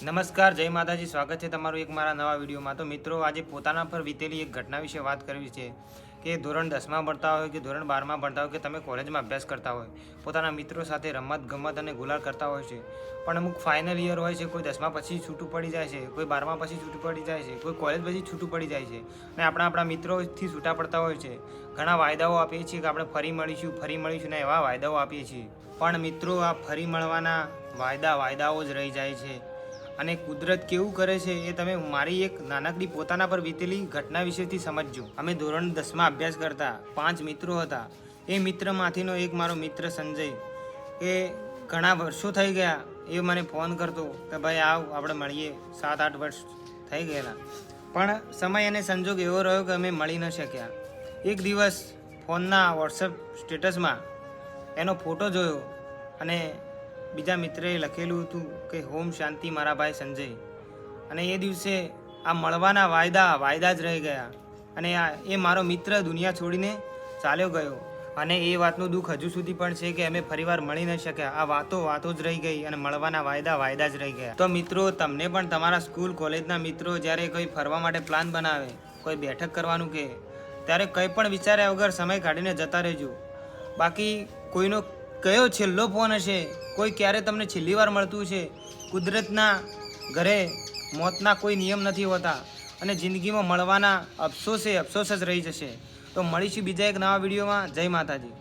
નમસ્કાર, જય માતાજી. સ્વાગત છે તમારું એક મારા નવા વિડીયોમાં. તો મિત્રો, આજે પોતાના પર વીતેલી એક ઘટના વિશે વાત કરવી છે કે ધોરણ 10માં ભણતા હોય કે ધોરણ 12માં ભણતા હોય કે તમે કોલેજમાં અભ્યાસ કરતા હોય, પોતાના મિત્રો સાથે રમત ગમત અને ગુલાલ કરતા હોય છે, પણ અમુક ફાઇનલ યર હોય છે, કોઈ 10મા પછી છૂટું પડી જાય છે, કોઈ 12મા પછી છૂટું પડી જાય છે, કોઈ કોલેજ પછી છૂટું પડી જાય છે અને આપણા મિત્રોથી છૂટા પડતા હોય છે. ઘણા વાયદાઓ આપીએ છીએ કે આપણે ફરી મળીશું ને એવા વાયદાઓ આપીએ છીએ, પણ મિત્રો આ ફરી મળવાના વાયદાઓ જ રહી જાય છે. અને કુદરત કેવું કરે છે એ તમે મારી એક નાનકડી પોતાના પર વીતેલી ઘટના વિશેથી સમજજો. અમે ધોરણ 10માં અભ્યાસ કરતા 5 મિત્રો હતા. એ મિત્રમાંથીનો એક મારો મિત્ર સંજય, એ ઘણા વર્ષો થઈ ગયા, એ મને ફોન કરતો કે ભાઈ આવ આપણે મળીએ. 7-8 વર્ષ થઈ ગયેલા, પણ સમય અને સંજોગ એવો રહ્યો કે અમે મળી ન શક્યા. એક દિવસ ફોનના વોટ્સએપ સ્ટેટસમાં એનો ફોટો જોયો અને બીજા મિત્રએ લખેલું હતું કે હોમ શાંતિ મારા ભાઈ સંજય. અને એ દિવસે આ મળવાના વાયદા જ રહી ગયા અને એ મારો મિત્ર દુનિયા છોડીને ચાલ્યો ગયો. અને એ વાતનું દુઃખ હજુ સુધી પણ છે કે અમે ફરીવાર મળી ન શક્યા. આ વાતો જ રહી ગઈ અને મળવાના વાયદા જ રહી ગયા. તો મિત્રો, તમને પણ તમારા સ્કૂલ કોલેજના મિત્રો જ્યારે કોઈ ફરવા માટે પ્લાન બનાવે, કોઈ બેઠક કરવાનું કહે, ત્યારે કંઈ પણ વિચાર્યા વગર સમય કાઢીને જતા રહેજો. બાકી કોઈનો કયો છેલ્લો ફોન હશે, કોઈ ક્યારે તમને છેલ્લી વાર મળતું છે. કુદરતના ઘરે મોતના કોઈ નિયમ નથી હોતા અને જિંદગીમાં મળવાના અફસોસ જ રહી જશે. તો મળીશું બીજા એક નવા વિડીયોમાં. જય માતાજી.